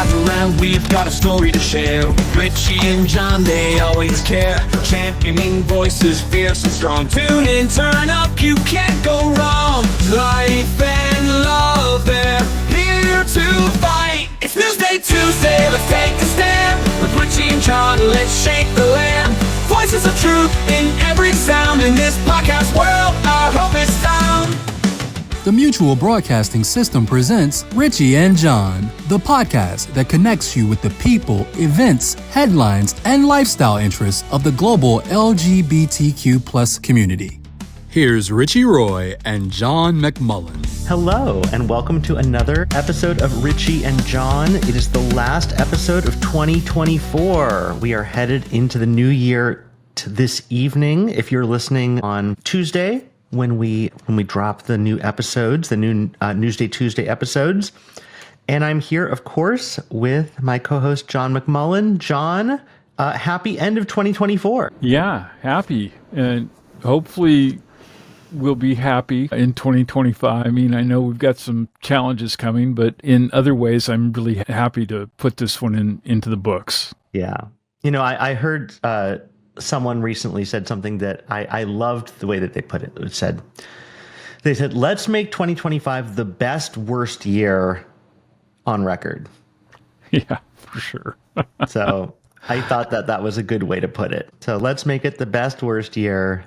gather round, we've got a story to share. Richie and John, they always care. Championing voices, fierce and strong. Tune in, turn up, you can't go wrong. Life and love, they're here to fight. It's Newsday Tuesday, let's take a stand. With Richie and John, let's shake the land. Voices of truth in every sound. In this podcast world, our hope is found. The Mutual Broadcasting System presents Richie and John, the podcast that connects you with the people, events, headlines, and lifestyle interests of the global LGBTQ+ community. Here's Richie Roy and John McMullen. Hello, and welcome to another episode of Richie and John. It is the last episode of 2024. We are headed into the new year this evening. If you're listening on Tuesday, when we drop the new episodes, the new Newsday Tuesday episodes. And I'm here, of course, with my co-host, John McMullen. John, happy end of 2024. Yeah, happy. And hopefully we'll be happy in 2025. I mean, I know we've got some challenges coming, but in other ways, I'm really happy to put this one into the books. Yeah. You know, I heard someone recently said something that I loved the way that they put it. They said, let's make 2025 the best, worst year on record. Yeah, for sure. So I thought that was a good way to put it. So let's make it the best, worst year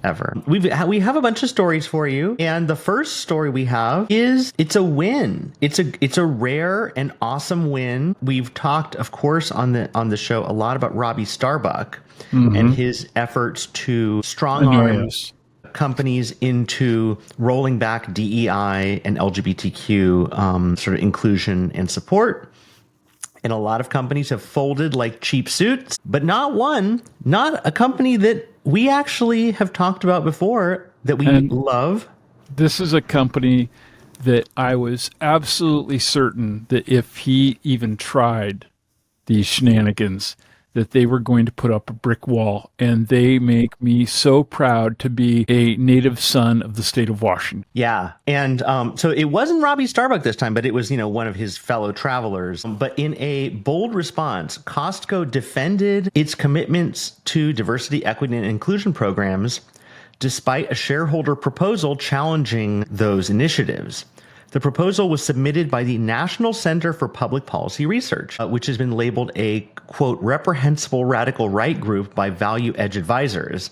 ever. We have a bunch of stories for you, and the first story we have is it's a win. It's a rare and awesome win. We've talked, of course, on the show a lot about Robbie Starbuck and his efforts to strong arm companies into rolling back DEI and LGBTQ sort of inclusion and support. And a lot of companies have folded like cheap suits, but not a company that we actually have talked about before that we love. This is a company that I was absolutely certain that if he even tried these shenanigans, that they were going to put up a brick wall. And they make me so proud to be a native son of the state of Washington. Yeah. And so it wasn't Robbie Starbuck this time, but it was, one of his fellow travelers. But in a bold response, Costco defended its commitments to diversity, equity, and inclusion programs, despite a shareholder proposal challenging those initiatives. The proposal was submitted by the National Center for Public Policy Research, which has been labeled a, quote, reprehensible radical right group by Value Edge Advisors.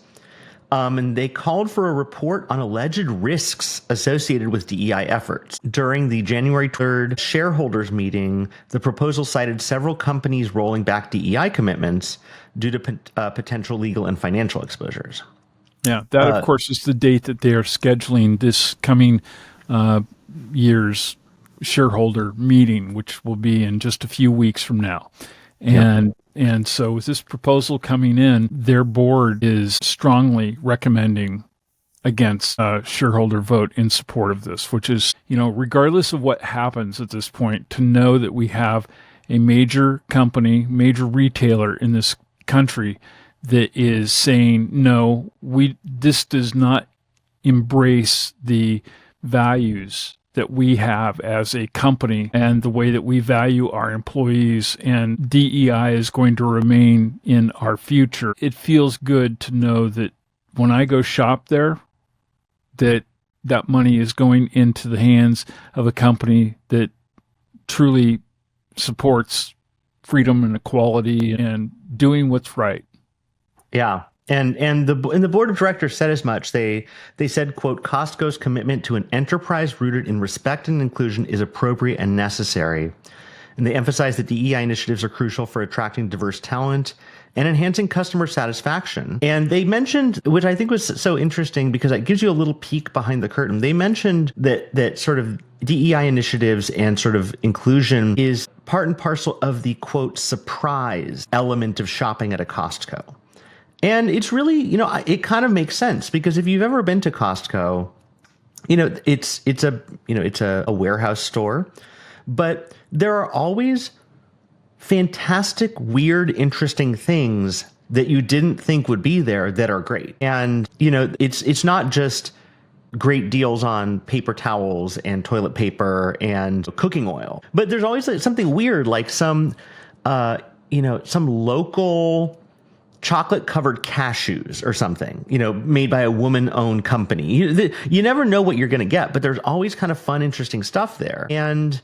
And they called for a report on alleged risks associated with DEI efforts. During the January 3rd shareholders meeting, the proposal cited several companies rolling back DEI commitments due to potential legal and financial exposures. Yeah, that, of course, is the date that they are scheduling this coming year's shareholder meeting, which will be in just a few weeks from now. And so with this proposal coming in, their board is strongly recommending against a shareholder vote in support of this, which is, regardless of what happens at this point, to know that we have a major company, major retailer in this country that is saying, no, this does not embrace the values that we have as a company and the way that we value our employees, and DEI is going to remain in our future. It feels good to know that when I go shop there, that money is going into the hands of a company that truly supports freedom and equality and doing what's right. Yeah. And the board of directors said as much. They said, quote, Costco's commitment to an enterprise rooted in respect and inclusion is appropriate and necessary. And they emphasized that DEI initiatives are crucial for attracting diverse talent and enhancing customer satisfaction. And they mentioned, which I think was so interesting because it gives you a little peek behind the curtain. They mentioned that sort of DEI initiatives and sort of inclusion is part and parcel of the, quote, surprise element of shopping at a Costco. And it's really, it kind of makes sense because if you've ever been to Costco, it's a warehouse store, but there are always fantastic, weird, interesting things that you didn't think would be there that are great. And, it's not just great deals on paper towels and toilet paper and cooking oil. But there's always something weird, like some local chocolate covered cashews or something, made by a woman owned company. You never know what you're going to get, but there's always kind of fun, interesting stuff there. And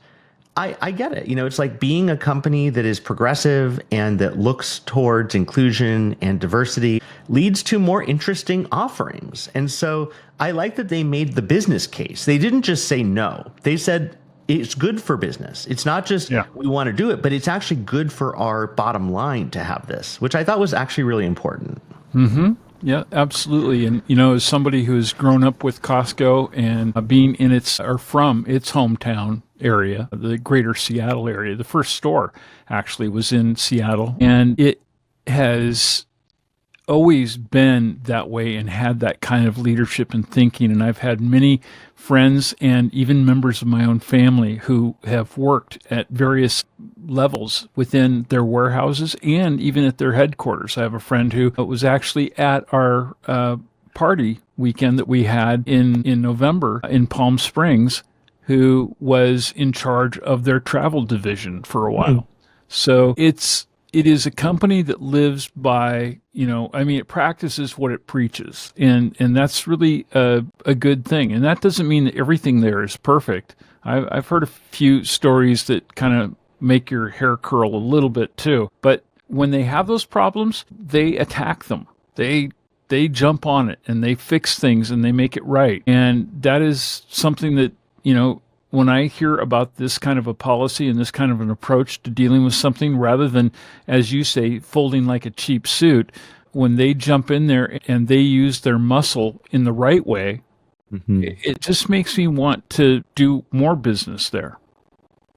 I get it. It's like being a company that is progressive and that looks towards inclusion and diversity leads to more interesting offerings. And so I like that they made the business case. They didn't just say no. They said it's good for business. It's not just we want to do it, but it's actually good for our bottom line to have this, which I thought was actually really important. Mm-hmm. Yeah, absolutely. And, as somebody who has grown up with Costco and being in from its hometown area, the greater Seattle area, the first store actually was in Seattle. And it has always been that way and had that kind of leadership and thinking. And I've had many friends and even members of my own family who have worked at various levels within their warehouses and even at their headquarters. I have a friend who was actually at our party weekend that we had in November in Palm Springs, who was in charge of their travel division for a while. So it is a company that lives by, it practices what it preaches. And that's really a good thing. And that doesn't mean that everything there is perfect. I've heard a few stories that kind of make your hair curl a little bit too. But when they have those problems, they attack them. They jump on it and they fix things and they make it right. And that is something that, when I hear about this kind of a policy and this kind of an approach to dealing with something, rather than, as you say, folding like a cheap suit, when they jump in there and they use their muscle in the right way, it just makes me want to do more business there.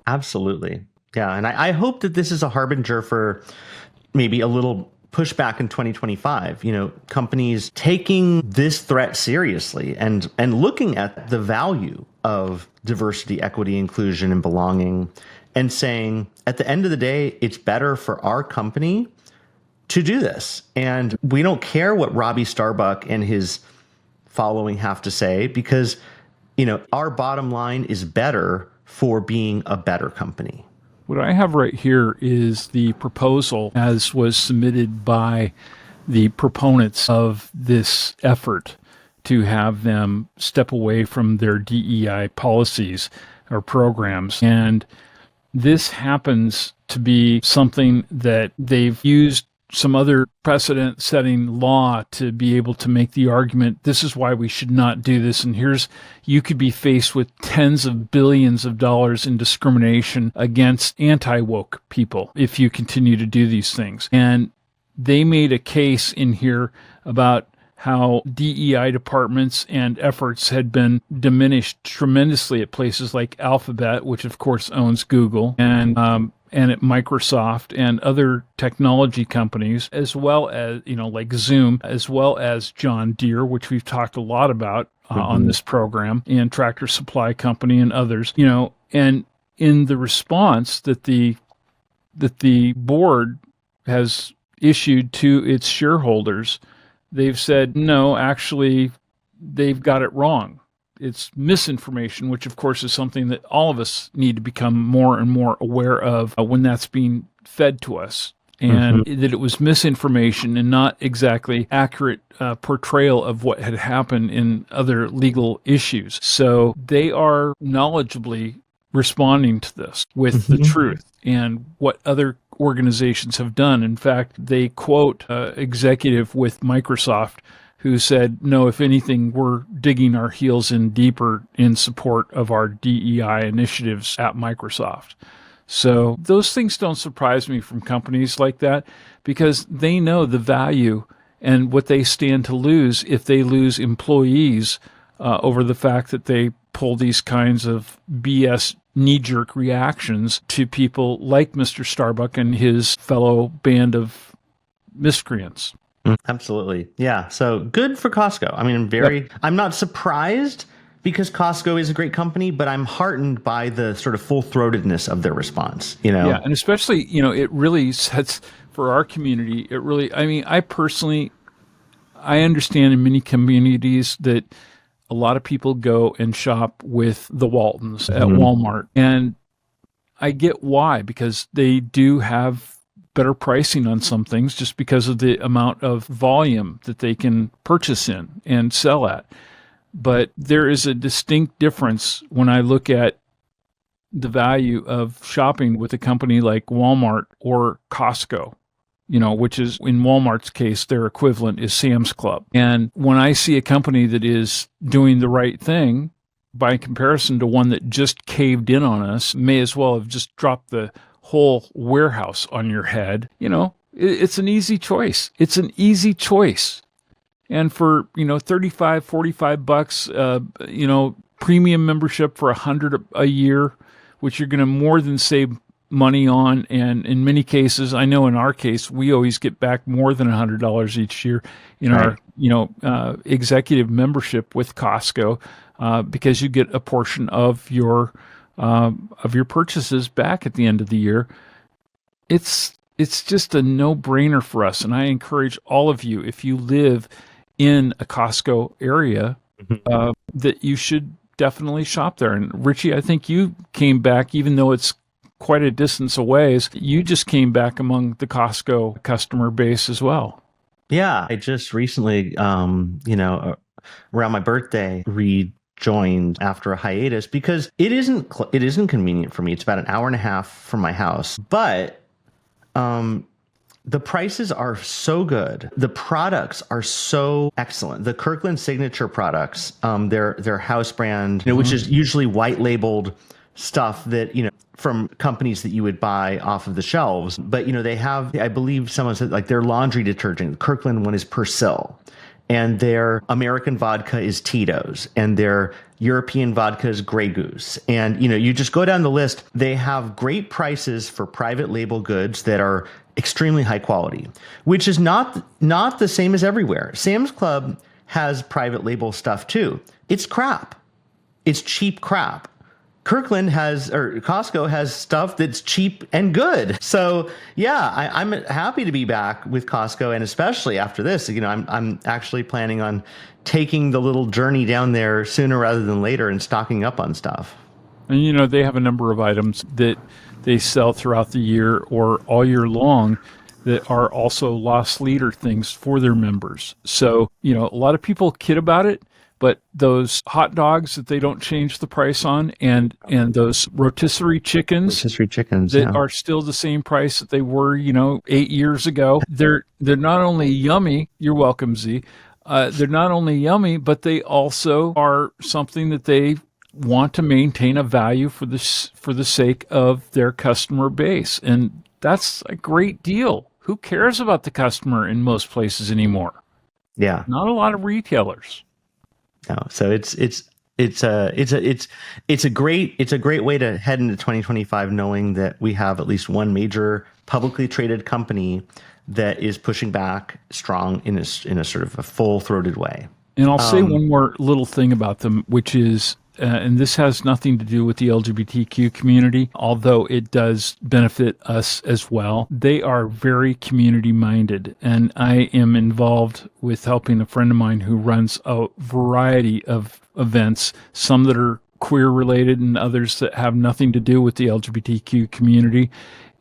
Absolutely. Yeah. And I hope that this is a harbinger for maybe a little pushback in 2025, companies taking this threat seriously and looking at the value of diversity, equity, inclusion, and belonging, and saying, at the end of the day, it's better for our company to do this. And we don't care what Robbie Starbuck and his following have to say, because, our bottom line is better for being a better company. What I have right here is the proposal as was submitted by the proponents of this effort to have them step away from their DEI policies or programs. And this happens to be something that they've used some other precedent-setting law to be able to make the argument, this is why we should not do this. And you could be faced with tens of billions of dollars in discrimination against anti-woke people if you continue to do these things. And they made a case in here about how DEI departments and efforts had been diminished tremendously at places like Alphabet, which of course owns Google, and at Microsoft and other technology companies, as well as, like Zoom, as well as John Deere, which we've talked a lot about on this program, and Tractor Supply Company and others, and in the response that the board has issued to its shareholders, they've said, no, actually, they've got it wrong. It's misinformation, which of course is something that all of us need to become more and more aware of when that's being fed to us. And that it was misinformation and not exactly accurate portrayal of what had happened in other legal issues. So they are knowledgeably responding to this with the truth and what other organizations have done. In fact, they quote executive with Microsoft who said, no, if anything, we're digging our heels in deeper in support of our DEI initiatives at Microsoft. So those things don't surprise me from companies like that, because they know the value and what they stand to lose if they lose employees over the fact that they pull these kinds of BS knee-jerk reactions to people like Mr. Starbuck and his fellow band of miscreants. Absolutely. Yeah. So good for Costco. I mean, I'm not surprised because Costco is a great company, but I'm heartened by the sort of full-throatedness of their response, Yeah. And especially, it really sets for our community. I understand in many communities that a lot of people go and shop with the Waltons at Walmart. And I get why, because they do have better pricing on some things just because of the amount of volume that they can purchase in and sell at. But there is a distinct difference when I look at the value of shopping with a company like Walmart or Costco, which is, in Walmart's case, their equivalent is Sam's Club. And when I see a company that is doing the right thing by comparison to one that just caved in on us, may as well have just dropped the whole warehouse on your head, it's an easy choice. It's an easy choice. And for, $35, $45, premium membership for $100 a year, which you're going to more than save money on. And in many cases, I know in our case, we always get back more than $100 each year in our, executive membership with Costco, because you get a portion of your purchases back at the end of the year. It's just a no-brainer for us. And I encourage all of you, if you live in a Costco area, that you should definitely shop there. And Richie, I think you came back, even though it's quite a distance away, you just came back among the Costco customer base as well. Yeah, I just recently, around my birthday, rejoined after a hiatus because it isn't convenient for me. It's about an hour and a half from my house, but the prices are so good. The products are so excellent. The Kirkland Signature products, their house brand, which is usually white labeled stuff that, from companies that you would buy off of the shelves. But, they have, I believe someone said, like, their laundry detergent, the Kirkland one is Persil, and their American vodka is Tito's, and their European vodka is Grey Goose. And, you just go down the list. They have great prices for private label goods that are extremely high quality, which is not the same as everywhere. Sam's Club has private label stuff too. It's crap. It's cheap crap. Costco has stuff that's cheap and good. So yeah, I'm happy to be back with Costco, and especially after this, I'm actually planning on taking the little journey down there sooner rather than later and stocking up on stuff. And they have a number of items that they sell throughout the year or all year long that are also loss leader things for their members. So, a lot of people kid about it, but those hot dogs that they don't change the price on, and those rotisserie chickens that are still the same price that they were, 8 years ago. They're not only yummy. You're welcome, Z. They're not only yummy, but they also are something that they want to maintain a value for the sake of their customer base. And that's a great deal. Who cares about the customer in most places anymore? Yeah. Not a lot of retailers. No. So it's a great way to head into 2025, knowing that we have at least one major publicly traded company that is pushing back strong in a sort of a full-throated way. And I'll say one more little thing about them, which is, and this has nothing to do with the LGBTQ community, although it does benefit us as well. They are very community-minded, and I am involved with helping a friend of mine who runs a variety of events, some that are queer-related and others that have nothing to do with the LGBTQ community,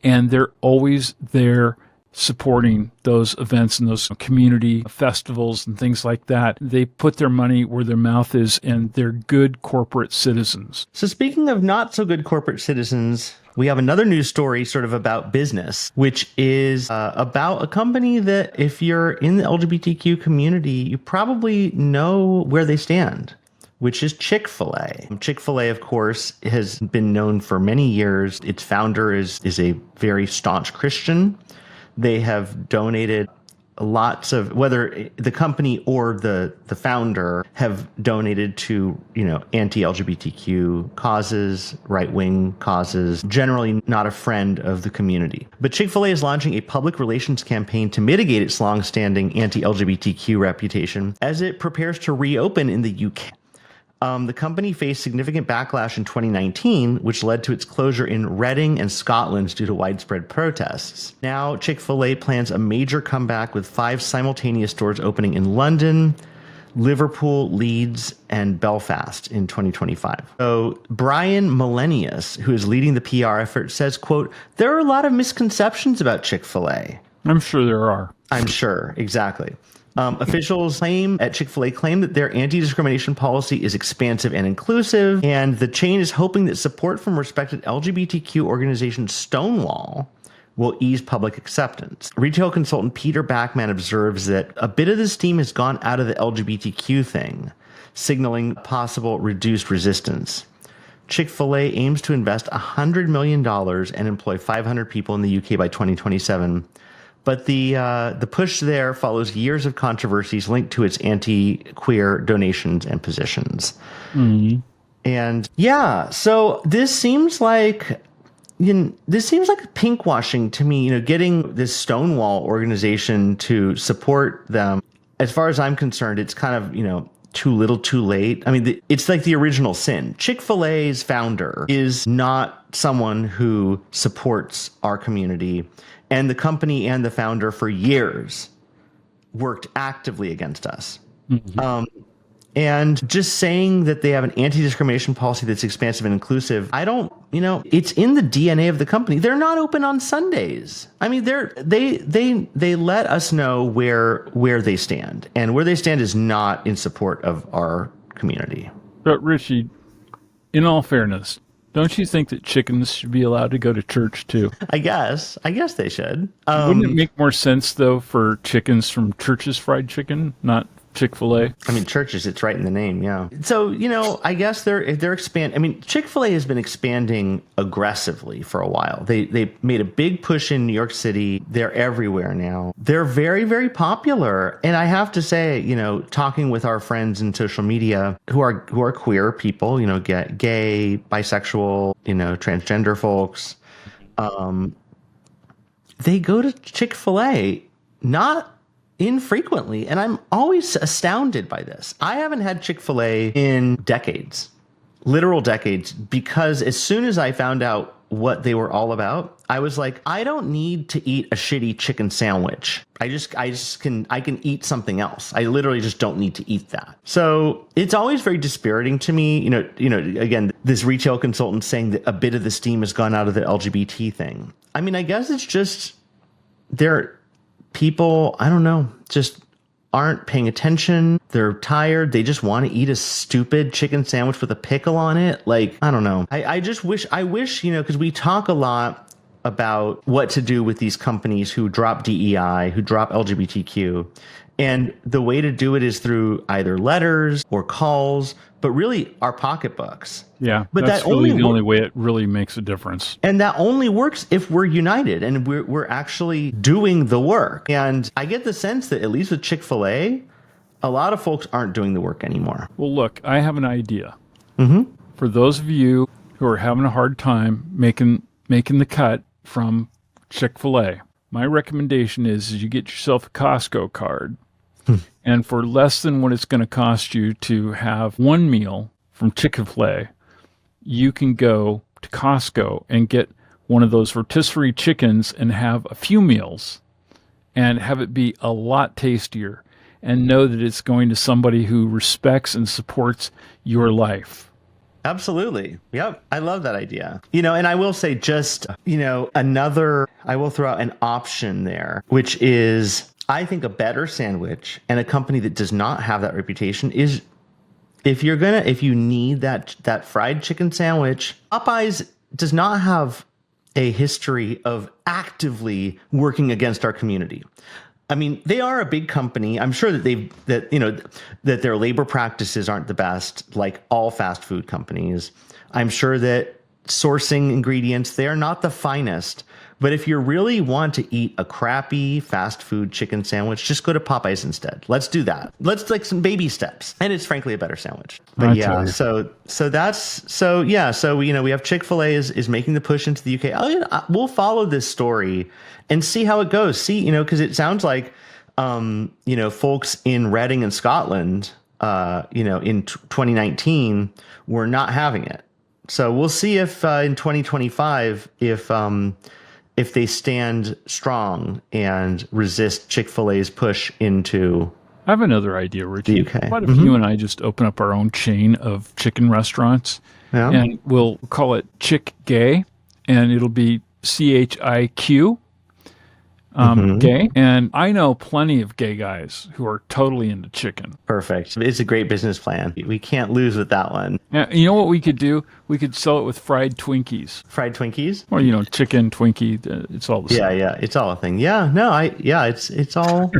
and they're always there supporting those events and those community festivals and things like that. They put their money where their mouth is, and they're good corporate citizens. So speaking of not so good corporate citizens, we have another news story sort of about business, which is about a company that if you're in the LGBTQ community, you probably know where they stand, which is Chick-fil-A. Chick-fil-A, of course, has been known for many years. Its founder is a very staunch Christian. They have donated lots of, whether the company or the founder have donated to, anti-LGBTQ causes, right-wing causes, generally not a friend of the community. But Chick-fil-A is launching a public relations campaign to mitigate its long-standing anti-LGBTQ reputation as it prepares to reopen in the UK. The company faced significant backlash in 2019, which led to its closure in Reading and Scotland due to widespread protests. Now, Chick-fil-A plans a major comeback with 5 simultaneous stores opening in London, Liverpool, Leeds, and Belfast in 2025. So Brian Millennius, who is leading the PR effort, says, quote, "There are a lot of misconceptions about Chick-fil-A." I'm sure there are. I'm sure, exactly. Officials at Chick-fil-A claim that their anti-discrimination policy is expansive and inclusive, and the chain is hoping that support from respected LGBTQ organization Stonewall will ease public acceptance. Retail consultant Peter Backman observes that a bit of the steam has gone out of the LGBTQ thing, signaling possible reduced resistance. Chick-fil-A aims to invest $100 million and employ 500 people in the UK by 2027. But the push there follows years of controversies linked to its anti-queer donations and positions. Mm-hmm. And yeah, so this seems like pinkwashing to me, getting this Stonewall organization to support them. As far as I'm concerned, it's kind of, too little, too late. I mean, it's like the original sin. Chick-fil-A's founder is not someone who supports our community. And the company and the founder for years worked actively against us. Mm-hmm. And just saying that they have an anti-discrimination policy that's expansive and inclusive, it's in the DNA of the company. They're not open on Sundays. I mean, they let us know where they stand, and where they stand is not in support of our community. But Richie, in all fairness, don't you think that chickens should be allowed to go to church too? I guess they should. Wouldn't it make more sense though for chickens from Church's Fried Chicken, not Chick-fil-A? I mean, Church's, it's right in the name, yeah. So, I guess they're expanding. I mean, Chick-fil-A has been expanding aggressively for a while. They made a big push in New York City. They're everywhere now. They're very, very popular. And I have to say, talking with our friends in social media who are queer people, gay, bisexual, transgender folks, they go to Chick-fil-A not infrequently, and I'm always astounded by this. I haven't had Chick-fil-A in decades, literal decades, because as soon as I found out what they were all about, I was like, I don't need to eat a shitty chicken sandwich. I can eat something else. I literally just don't need to eat that. So it's always very dispiriting to me. Again, this retail consultant saying that a bit of the steam has gone out of the LGBT thing. I mean, I guess it's just people, I don't know, just aren't paying attention. They're tired. They just want to eat a stupid chicken sandwich with a pickle on it. Like, I don't know. I wish, because we talk a lot about what to do with these companies who drop DEI, who drop LGBTQ. And the way to do it is through either letters or calls, but really our pocketbooks. Yeah, but that's really the only way it really makes a difference. And that only works if we're united and we're actually doing the work. And I get the sense that at least with Chick-fil-A, a lot of folks aren't doing the work anymore. Well, look, I have an idea. Mm-hmm. For those of you who are having a hard time making the cut from Chick-fil-A, my recommendation is you get yourself a Costco card. And for less than what it's going to cost you to have one meal from Chick-fil-A, you can go to Costco and get one of those rotisserie chickens and have a few meals and have it be a lot tastier and know that it's going to somebody who respects and supports your life. Absolutely. Yep. I love that idea. And I will say I will throw out an option there, which is, I think a better sandwich, and a company that does not have that reputation, is if you need that fried chicken sandwich, Popeyes does not have a history of actively working against our community. I mean, they are a big company. I'm sure that that their labor practices aren't the best, like all fast food companies. I'm sure that sourcing ingredients, they are not the finest. But if you really want to eat a crappy fast food chicken sandwich, just go to Popeyes instead. Let's do that. Let's take some baby steps. And it's frankly a better sandwich. But we have Chick-fil-A is making the push into the UK. We'll follow this story and see how it goes. Because it sounds like, folks in Reading and Scotland, in 2019 were not having it. So we'll see if in 2025, if they stand strong and resist Chick-fil-A's push into I have another idea, Richie. Okay. What if you and I just open up our own chain of chicken restaurants, and we'll call it Chick Gay, and it'll be CHIQ, gay. And I know plenty of gay guys who are totally into chicken. Perfect. It's a great business plan. We can't lose with that one. You know what we could do? We could sell it with fried Twinkies. Fried Twinkies? Or, chicken, Twinkie, it's all the same. Yeah. It's all a thing. Yeah, no, it's all...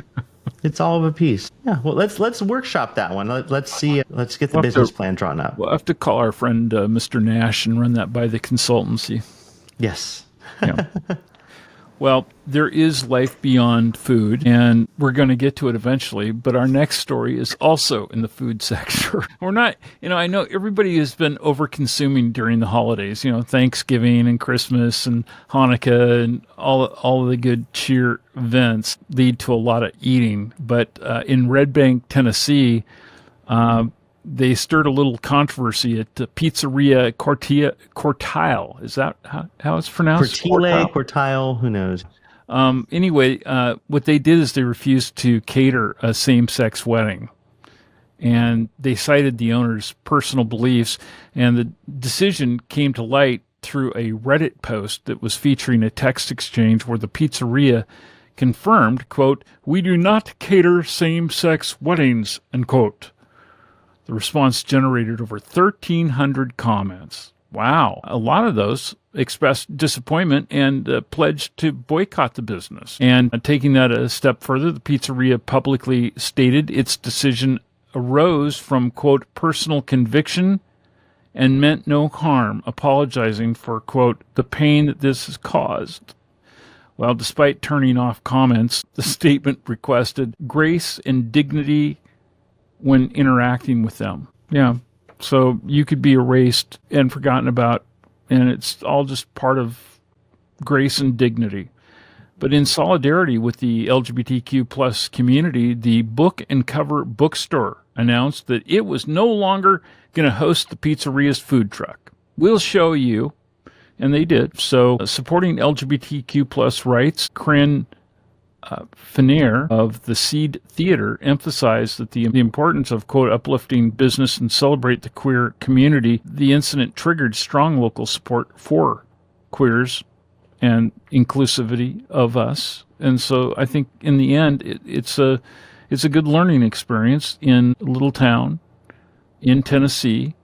It's all of a piece. Yeah. Well, let's workshop that one. Let's see. Let's get the business plan drawn up. We'll have to call our friend Mr. Nash and run that by the consultancy. Yes. Yeah. Well, there is life beyond food, and we're going to get to it eventually, but our next story is also in the food sector. We're not, I know everybody has been over-consuming during the holidays, Thanksgiving and Christmas and Hanukkah and all of the good cheer events lead to a lot of eating. But in Red Bank, Tennessee, they stirred a little controversy at Pizzeria Quartile. Is that how it's pronounced? Quartile, who knows? Anyway, what they did is they refused to cater a same-sex wedding. And they cited the owner's personal beliefs. And the decision came to light through a Reddit post that was featuring a text exchange where the pizzeria confirmed, quote, "We do not cater same-sex weddings," end quote. The response generated over 1,300 comments. Wow. A lot of those expressed disappointment and pledged to boycott the business. And taking that a step further, the pizzeria publicly stated its decision arose from, quote, personal conviction and meant no harm, apologizing for, quote, the pain that this has caused. Well, despite turning off comments, the statement requested grace and dignity when interacting with them. Yeah. So you could be erased and forgotten about, and it's all just part of grace and dignity. But in solidarity with the LGBTQ plus community, the Book and Cover bookstore announced that it was no longer going to host the pizzeria's food truck. We'll show you. And they did. So supporting LGBTQ plus rights, Corinne Finnair of the Seed Theater emphasized that the importance of, quote, uplifting business and celebrate the queer community. The incident triggered strong local support for queers and inclusivity of us. And so I think in the end, it's a good learning experience in a little town in Tennessee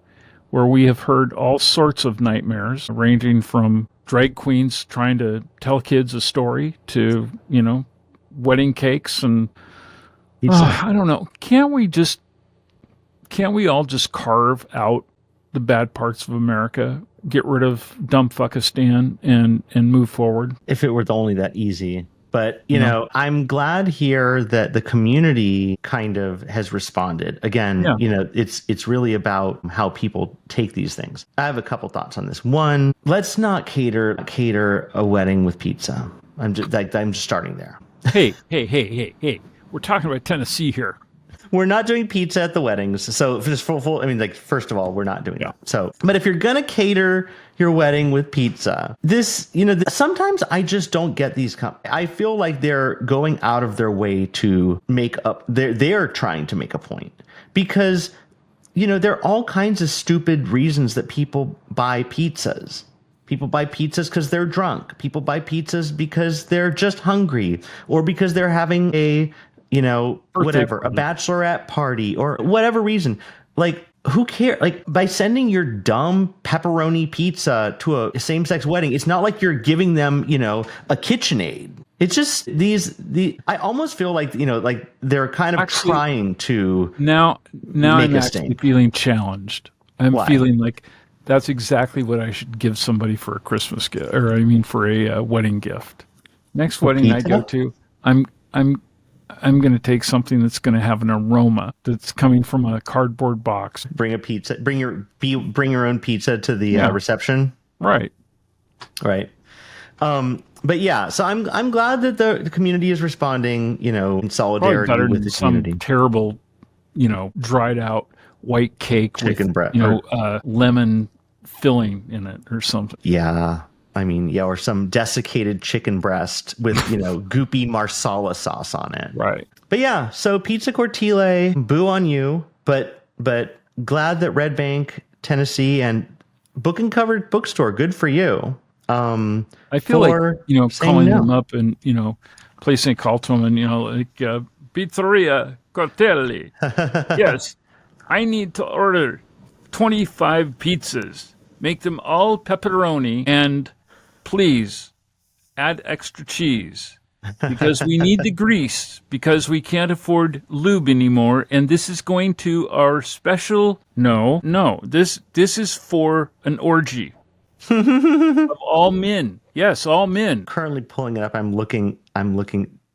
where we have heard all sorts of nightmares, ranging from drag queens trying to tell kids a story to, wedding cakes and I don't know. Can't we all just carve out the bad parts of America, get rid of Dumbfuckistan and move forward? If it were only that easy. But, I'm glad here that the community kind of has responded. Again, it's really about how people take these things. I have a couple thoughts on this. One, let's not cater a wedding with pizza. I'm just starting there. Hey. We're talking about Tennessee here. We're not doing pizza at the weddings. So just first of all, we're not doing that. So, but if you're going to cater your wedding with pizza, sometimes I just don't get these. I feel like they're going out of their way to make up. They're trying to make a point because, there are all kinds of stupid reasons that people buy pizzas. People buy pizzas because they're drunk. People buy pizzas because they're just hungry or because they're having a bachelorette party or whatever reason. Like, who cares? Like, by sending your dumb pepperoni pizza to a same-sex wedding, it's not like you're giving them, a KitchenAid. It's just I almost feel like, they're kind of trying to now I'm actually feeling challenged. I'm feeling like that's exactly what I should give somebody for a Christmas gift, for a wedding gift. Next wedding I go to, I'm going to take something that's going to have an aroma that's coming from a cardboard box. Bring a pizza. Bring your own pizza to the reception. Right. But yeah, so I'm glad that the community is responding. In solidarity with the community. Some terrible, dried out white cake chicken with bread, lemon filling in it or something. Yeah. I mean, yeah, or some desiccated chicken breast with, goopy marsala sauce on it. Right. But yeah, so Pizza Cortile, boo on you, but glad that Red Bank, Tennessee, and Book and Covered Bookstore, good for you. I feel like, calling them up and, placing a call to them and, pizzeria Cortelli. Yes, I need to order 25 pizzas. Make them all pepperoni and please add extra cheese because we need the grease because we can't afford lube anymore. And this is going to our special. No, this is for an orgy of all men. Yes, all men. Currently pulling it up. I'm looking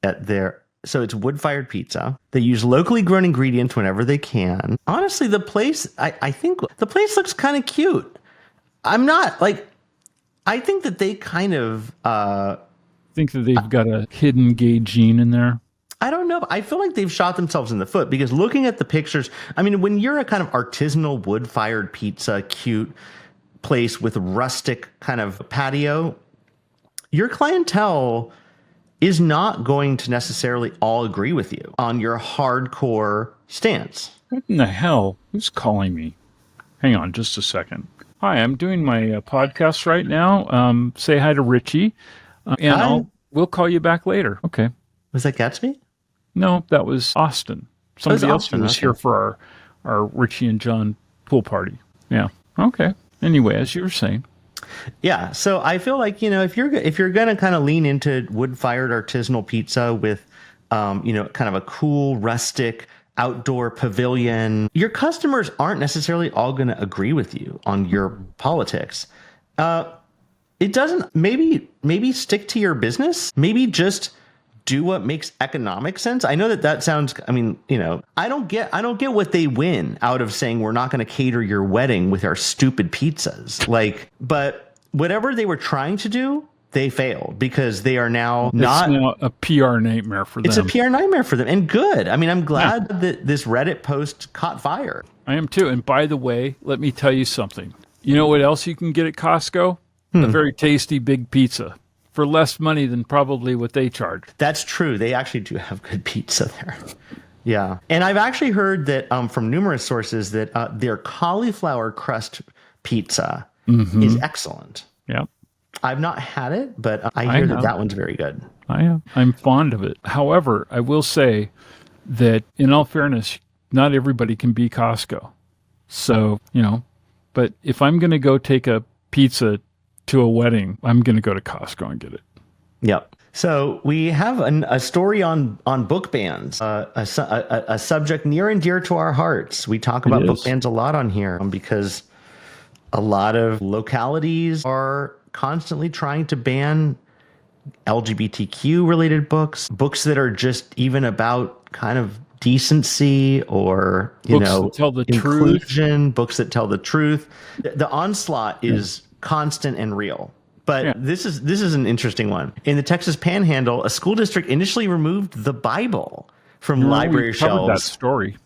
at their. So it's wood-fired pizza. They use locally grown ingredients whenever they can. Honestly, the place, I think the place looks kind of cute. I think that they kind of... think that they've got a hidden gay gene in there. I don't know. I feel like they've shot themselves in the foot because looking at the pictures, I mean, when you're a kind of artisanal wood-fired pizza, cute place with rustic kind of patio, your clientele is not going to necessarily all agree with you on your hardcore stance. What in the hell? Who's calling me? Hang on just a second. Hi, I'm doing my podcast right now. Say hi to Richie, and we'll call you back later. Okay. Was that Gatsby? No, that was Austin. Somebody else Austin, was okay. Here for our Richie and John pool party. Yeah. Okay. Anyway, as you were saying. Yeah, so I feel like, if you're going to kind of lean into wood-fired artisanal pizza with, kind of a cool, rustic, outdoor pavilion, your customers aren't necessarily all going to agree with you on your politics. It doesn't, maybe stick to your business, maybe just do what makes economic sense. I know that sounds, I don't get what they win out of saying we're not going to cater your wedding with our stupid pizzas. But whatever they were trying to do, they failed because they are now not. It's now a PR nightmare for them. It's a PR nightmare for them. And good. I mean, I'm glad that this Reddit post caught fire. I am too. And by the way, let me tell you something. You know what else you can get at Costco? A very tasty big pizza. For less money than probably what they charge. That's true. They actually do have good pizza there. Yeah. And I've actually heard that from numerous sources that their cauliflower crust pizza is excellent. Yeah. I've not had it, but I hear that one's very good. I am. I'm fond of it. However, I will say that in all fairness, not everybody can be Costco. So, but if I'm going to go take a pizza to a wedding, I'm going to go to Costco and get it. Yep. So we have a story on book bans, a subject near and dear to our hearts. We talk about book bans a lot on here because a lot of localities are constantly trying to ban LGBTQ related books that are just even about kind of decency or, books that tell the inclusion, truth. Books that tell the truth. The onslaught is constant and real. But this is an interesting one. In the Texas Panhandle, a school district initially removed the Bible from library shelves. That story.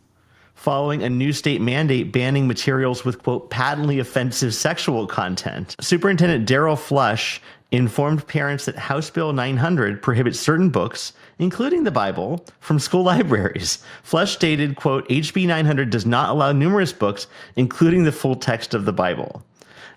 Following a new state mandate banning materials with, quote, patently offensive sexual content. Superintendent Darrell Flush informed parents that House Bill 900 prohibits certain books, including the Bible, from school libraries. Flush stated, quote, HB 900 does not allow numerous books, including the full text of the Bible.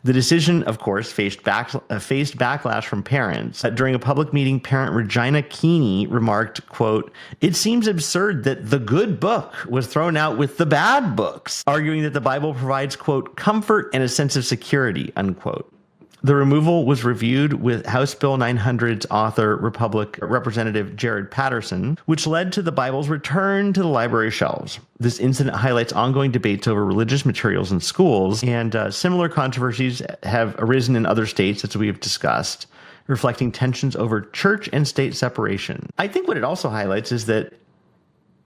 The decision, of course, faced backlash from parents. During a public meeting, parent Regina Keeney remarked, quote, "It seems absurd that the good book was thrown out with the bad books," arguing that the Bible provides, quote, "comfort and a sense of security," unquote. The removal was reviewed with House Bill 900's author, Representative Jared Patterson, which led to the Bible's return to the library shelves. This incident highlights ongoing debates over religious materials in schools, and similar controversies have arisen in other states, as we have discussed, reflecting tensions over church and state separation. I think what it also highlights is that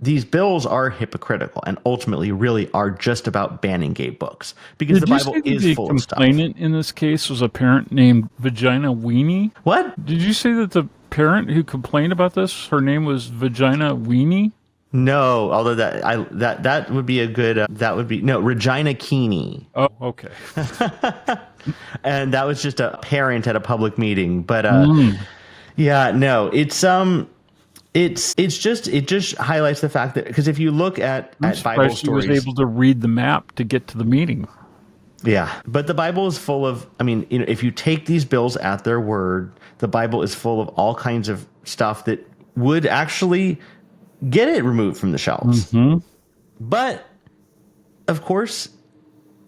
these bills are hypocritical and ultimately really are just about banning gay books because the Bible is full of stuff. The complainant in this case was a parent named Vagina Weenie? What? Did you say that the parent who complained about this, her name was Vagina Weenie? No, although that would be a good that would be no Regina Keeney. Oh, okay. And that was just a parent at a public meeting. But yeah, no, it just highlights the fact that, because if you look at Bible stories, she was able to read the map to get to the meeting. Yeah, but the Bible is full of, I mean, if you take these bills at their word, the Bible is full of all kinds of stuff that would actually get it removed from the shelves. Mm-hmm. But of course,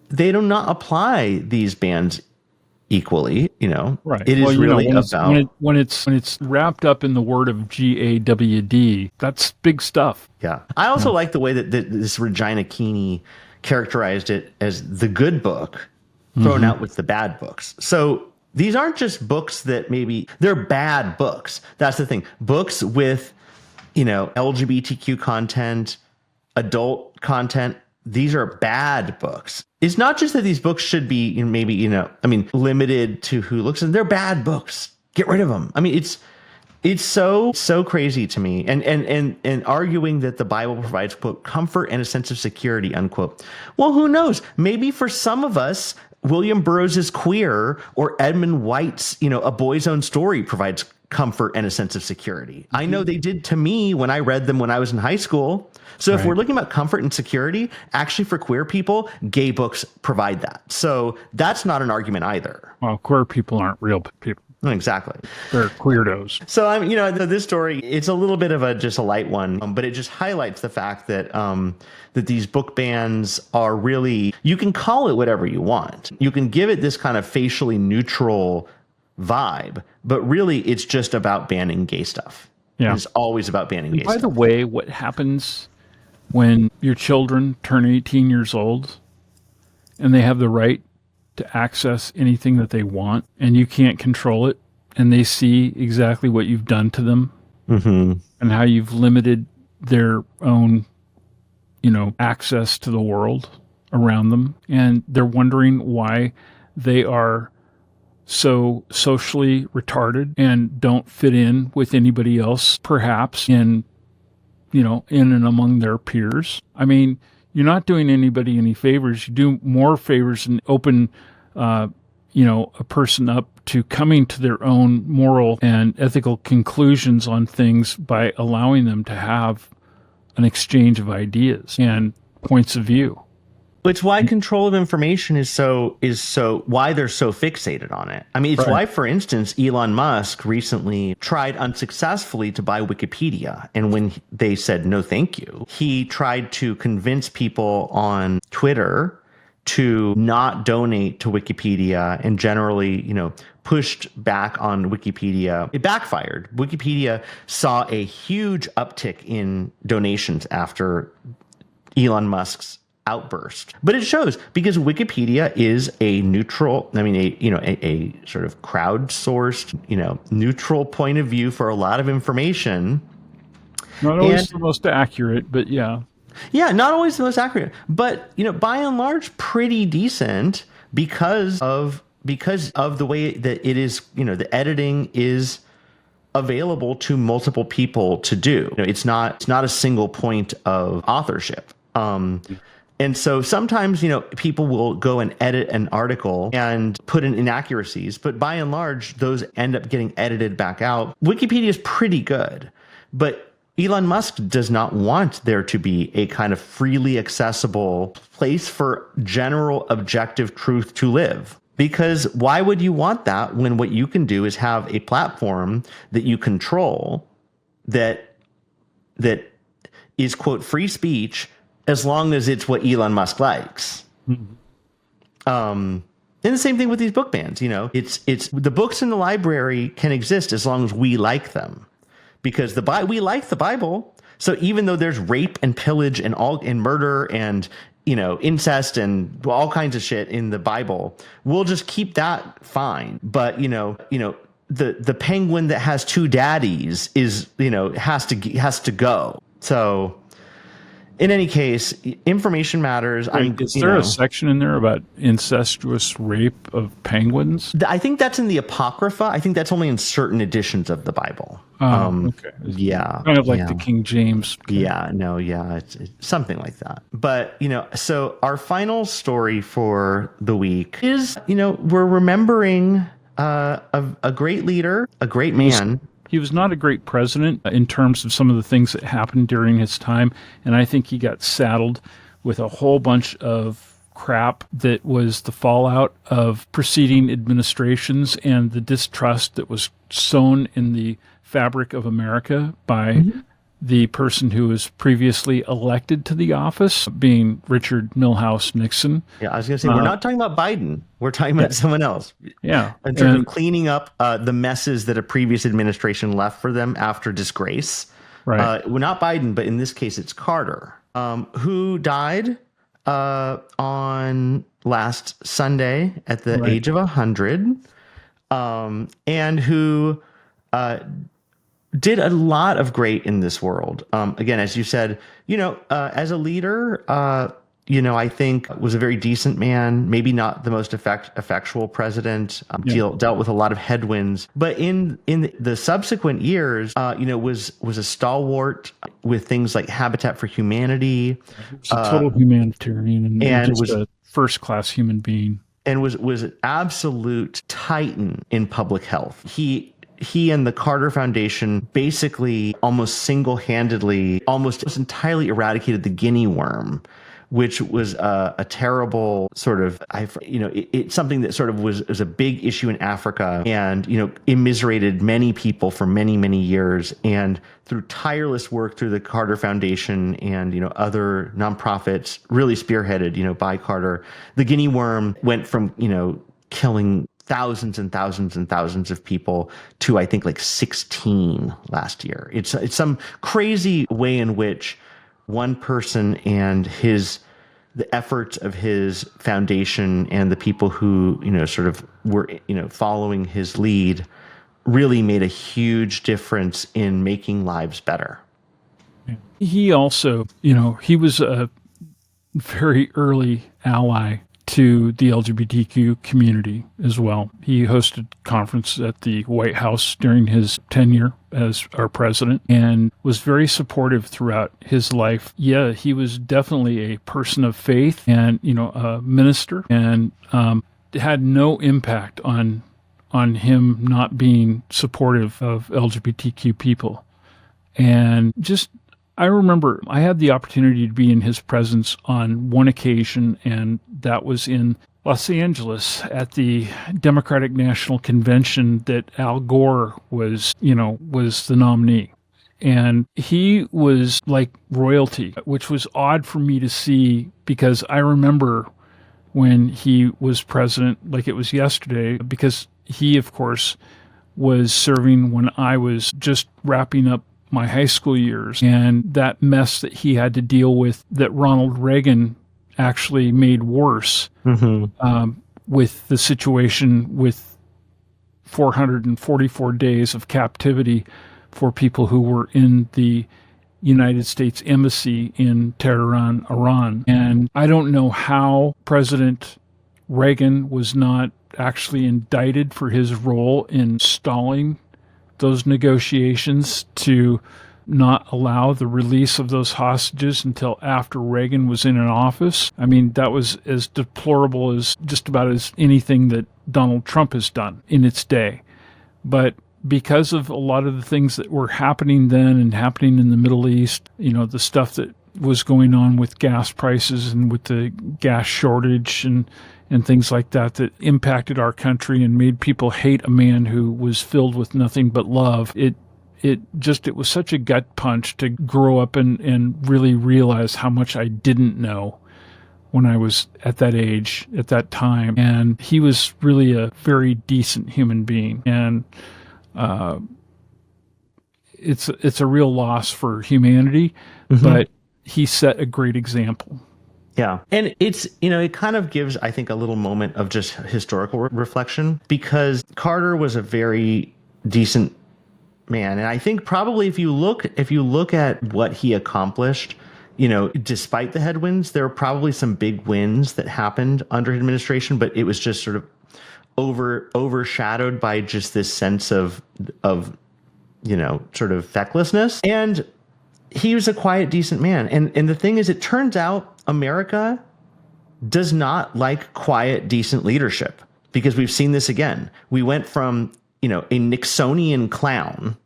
they do not apply these bans equally, Right. It is really about when it's wrapped up in the word of GAWD. That's big stuff. Yeah. I also like the way that this Regina Keeney characterized it as the good book thrown out with the bad books. So these aren't just books that they're bad books. That's the thing. Books with, LGBTQ content, adult content, these are bad books. It's not just that these books should be limited to who looks, and they're bad books. Get rid of them. I mean, it's so crazy to me. And arguing that the Bible provides, quote, comfort and a sense of security, unquote. Well, who knows? Maybe for some of us, William Burroughs' Queer or Edmund White's, A Boy's Own Story provides comfort and a sense of security. I know they did to me when I read them when I was in high school. So if we're looking about comfort and security, actually for queer people, gay books provide that. So that's not an argument either. Well, queer people aren't real people. Exactly. They're queerdos. So this story, it's a little bit of just a light one, but it just highlights the fact that that these book bans are really, you can call it whatever you want. You can give it this kind of facially neutral vibe, but really it's just about banning gay stuff. Yeah. It's always about banning gay stuff. By the way, what happens when your children turn 18 years old and they have the right to access anything that they want and you can't control it, and they see exactly what you've done to them and how you've limited their own, access to the world around them, and they're wondering why they are so socially retarded and don't fit in with anybody else, perhaps in and among their peers. I mean, you're not doing anybody any favors. You do more favors and open, a person up to coming to their own moral and ethical conclusions on things by allowing them to have an exchange of ideas and points of view. It's why control of information is why they're so fixated on it. I mean, it's why, for instance, Elon Musk recently tried unsuccessfully to buy Wikipedia. And when they said, no, thank you, he tried to convince people on Twitter to not donate to Wikipedia, and generally, pushed back on Wikipedia. It backfired. Wikipedia saw a huge uptick in donations after Elon Musk's outburst. But it shows, because Wikipedia is a neutral, a sort of crowdsourced, neutral point of view for a lot of information. Not always the most accurate, but yeah. Yeah, not always the most accurate, but by and large pretty decent because of the way that it is, the editing is available to multiple people to do. It's not a single point of authorship. And so sometimes, people will go and edit an article and put in inaccuracies, but by and large, those end up getting edited back out. Wikipedia is pretty good, but Elon Musk does not want there to be a kind of freely accessible place for general objective truth to live. Because why would you want that when what you can do is have a platform that you control that is, quote, free speech, as long as it's what Elon Musk likes. And the same thing with these book bans. It's the books in the library can exist as long as we like them, because we like the Bible. So even though there's rape and pillage and murder and incest and all kinds of shit in the Bible, we'll just keep that fine. But the penguin that has two daddies is has to go. So In any case, information matters. Is there a section in there about incestuous rape of penguins? I think that's in the Apocrypha. I think that's only in certain editions of the Bible. Okay. Yeah. Kind of like the King James. Yeah. No, yeah. It's something like that. But, so our final story for the week is, we're remembering a great leader, a great man. He was not a great president in terms of some of the things that happened during his time, and I think he got saddled with a whole bunch of crap that was the fallout of preceding administrations and the distrust that was sown in the fabric of America by the person who was previously elected to the office, being Richard Milhouse Nixon. Yeah, I was going to say, we're not talking about Biden. We're talking about someone else. Yeah. In terms of cleaning up the messes that a previous administration left for them after disgrace. Right. Well, not Biden, but in this case, it's Carter, who died on last Sunday at the age of 100, and who did a lot of great in this world. Again, as you said, as a leader, I think was a very decent man, maybe not the most effectual president, dealt with a lot of headwinds, but in the subsequent years, was a stalwart with things like Habitat for Humanity. He was a total humanitarian and was a first-class human being. And was an absolute titan in public health. He and the Carter Foundation basically almost single-handedly, almost entirely eradicated the guinea worm, which was a terrible sort of, it's something that sort of was a big issue in Africa and, immiserated many people for many, many years. And through tireless work through the Carter Foundation and, other nonprofits really spearheaded, by Carter, the guinea worm went from, killing thousands and thousands and thousands of people to, I think, like 16 last year. It's some crazy way in which one person and the efforts of his foundation and the people who, sort of were, following his lead really made a huge difference in making lives better. He also, he was a very early ally to the LGBTQ community as well. He hosted conference at the White House during his tenure as our president and was very supportive throughout his life. Yeah, he was definitely a person of faith and, a minister, and had no impact on him not being supportive of LGBTQ people. And I remember I had the opportunity to be in his presence on one occasion, and that was in Los Angeles at the Democratic National Convention that Al Gore was the nominee. And he was like royalty, which was odd for me to see because I remember when he was president, like it was yesterday, because he, of course, was serving when I was just wrapping up my high school years, and that mess that he had to deal with that Ronald Reagan actually made worse with the situation with 444 days of captivity for people who were in the United States Embassy in Tehran, Iran. And I don't know how President Reagan was not actually indicted for his role in stalling those negotiations to not allow the release of those hostages until after Reagan was in an office. I mean, that was as deplorable as just about as anything that Donald Trump has done in its day. But because of a lot of the things that were happening then and happening in the Middle East, the stuff that was going on with gas prices and with the gas shortage and things like that impacted our country and made people hate a man who was filled with nothing but love. It was such a gut punch to grow up and really realize how much I didn't know when I was at that age, at that time. And he was really a very decent human being. And it's a real loss for humanity, but he set a great example. Yeah. And it's, it kind of gives, I think, a little moment of just historical reflection, because Carter was a very decent man. And I think probably if you look at what he accomplished, despite the headwinds, there were probably some big wins that happened under his administration, but it was just sort of overshadowed by just this sense of sort of fecklessness. And he was a quiet, decent man. And the thing is, it turns out America does not like quiet, decent leadership, because we've seen this again. We went from, a Nixonian clown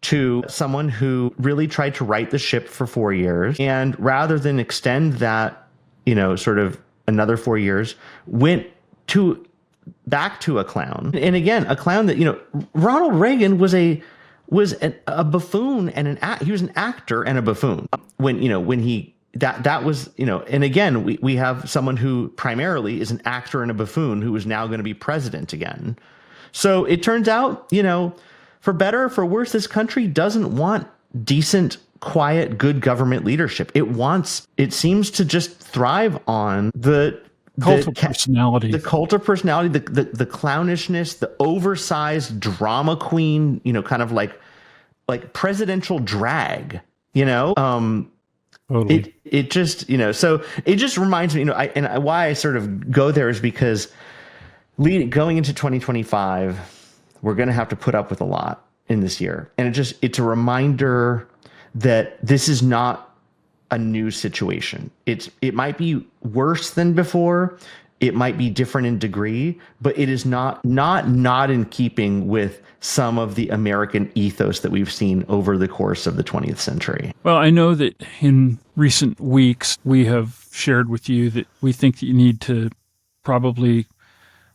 to someone who really tried to right the ship for 4 years. And rather than extend that, sort of another 4 years, went back to a clown. And again, a clown that, Ronald Reagan was a buffoon and he was an actor and a buffoon when he that was, and again, we have someone who primarily is an actor and a buffoon who is now going to be president again. So it turns out, for better or for worse, this country doesn't want decent, quiet, good government leadership. It seems to just thrive on the cult of personality, the clownishness, the oversized drama queen, kind of like presidential drag, Totally. It just, so it just reminds me, why I sort of go there is because going into 2025, we're going to have to put up with a lot in this year. And it's a reminder that this is not a new situation. It might be worse than before. It might be different in degree, but it is not in keeping with some of the American ethos that we've seen over the course of the 20th century. Well, I know that in recent weeks, we have shared with you that we think that you need to probably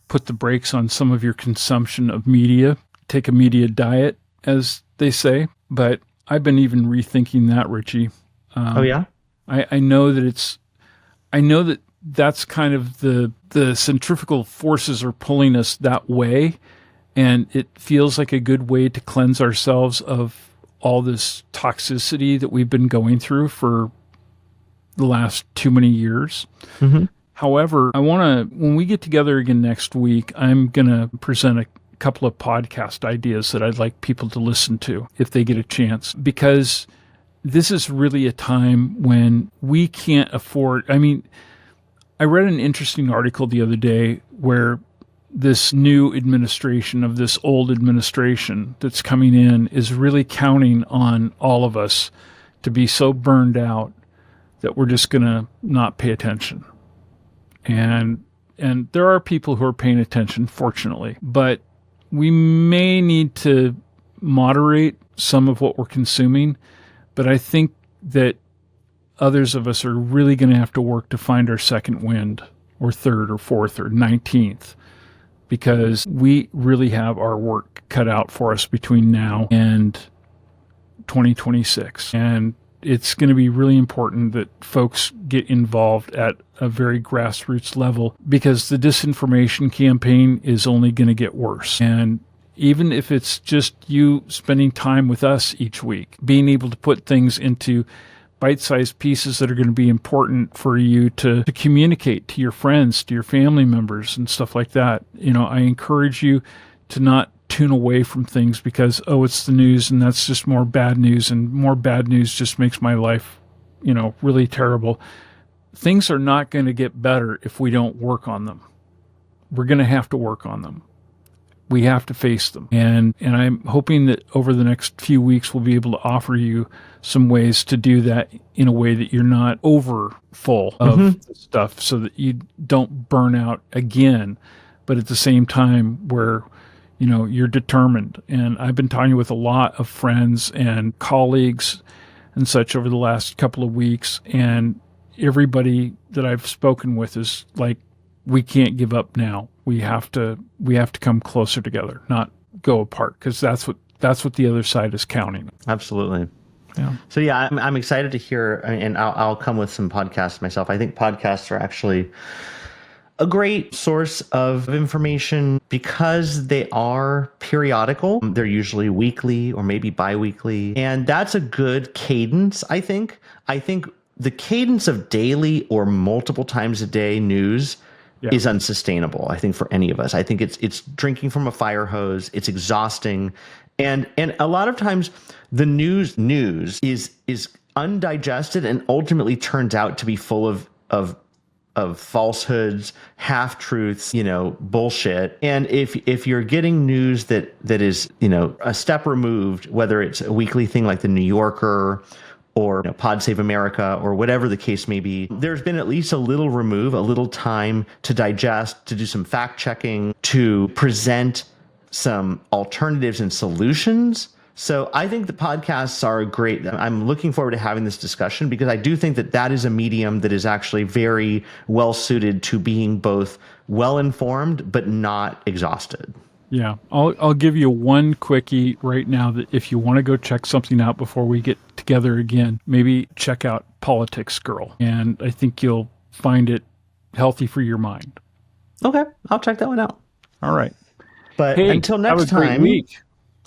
put the brakes on some of your consumption of media, take a media diet, as they say. But I've been even rethinking that, Richie. Oh, yeah? I know that that's kind of the centrifugal forces are pulling us that way. And it feels like a good way to cleanse ourselves of all this toxicity that we've been going through for the last too many years. Mm-hmm. However, when we get together again next week, I'm going to present a couple of podcast ideas that I'd like people to listen to if they get a chance, because this is really a time when we can't afford. I mean, I read an interesting article the other day where this new administration of this old administration that's coming in is really counting on all of us to be so burned out that we're just going to not pay attention. And there are people who are paying attention, fortunately, but we may need to moderate some of what we're consuming. But I think that others of us are really going to have to work to find our second wind, or third or fourth or 19th. Because we really have our work cut out for us between now and 2026. And it's going to be really important that folks get involved at a very grassroots level, because the disinformation campaign is only going to get worse. And even if it's just you spending time with us each week, being able to put things into bite-sized pieces that are going to be important for you to communicate to your friends, to your family members, and stuff like that. I encourage you to not tune away from things because, it's the news and that's just more bad news, and more bad news just makes my life, really terrible. Things are not going to get better if we don't work on them. We're going to have to work on them. We have to face them. And I'm hoping that over the next few weeks, we'll be able to offer you some ways to do that in a way that you're not over full of stuff, so that you don't burn out again, but at the same time where, you're determined. And I've been talking with a lot of friends and colleagues and such over the last couple of weeks, and everybody that I've spoken with is like, we can't give up now. We have to come closer together, not go apart, because that's what the other side is counting. Absolutely. Yeah. So yeah, I'm excited to hear, and I'll come with some podcasts myself. I think podcasts are actually a great source of information because they are periodical. They're usually weekly or maybe bi-weekly, and that's a good cadence, I think. I think the cadence of daily or multiple times a day news is unsustainable, I think, for any of us. I think it's drinking from a fire hose. It's exhausting. And a lot of times the news is undigested and ultimately turns out to be full of falsehoods, half truths, bullshit. And if you're getting news that is, a step removed, whether it's a weekly thing like the New Yorker or Pod Save America or whatever the case may be, there's been at least a little time to digest, to do some fact checking, to present some alternatives and solutions. So I think the podcasts are great. I'm looking forward to having this discussion because I do think that is a medium that is actually very well suited to being both well informed but not exhausted. Yeah, I'll give you one quickie right now that if you want to go check something out before we get together again, maybe check out Politics Girl, and I think you'll find it healthy for your mind. Okay, I'll check that one out. All right, but until next time. Great week.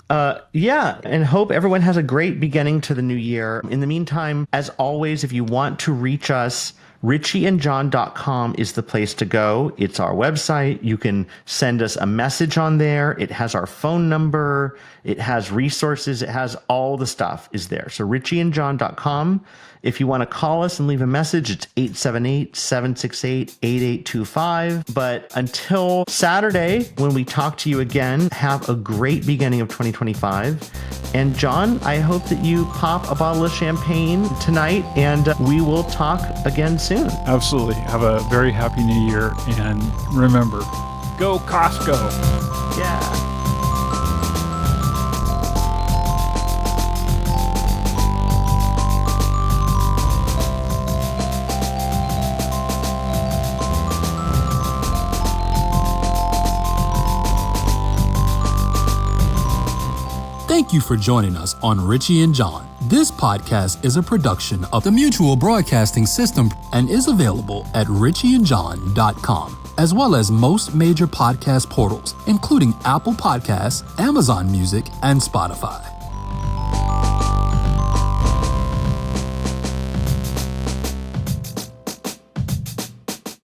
And hope everyone has a great beginning to the new year. In the meantime, as always, if you want to reach us, richieandjohn.com is the place to go. It's our website. You can send us a message on there. It has our phone number. It has resources. It has all the stuff is there. So richieandjohn.com. If you want to call us and leave a message, it's 878-768-8825. But until Saturday, when we talk to you again, have a great beginning of 2025. And John, I hope that you pop a bottle of champagne tonight, and we will talk again soon. Absolutely. Have a very happy new year. And remember, go Costco. Yeah. Thank you for joining us on Richie and John. This podcast is a production of the Mutual Broadcasting System and is available at richieandjohn.com, as well as most major podcast portals, including Apple Podcasts, Amazon Music, and Spotify.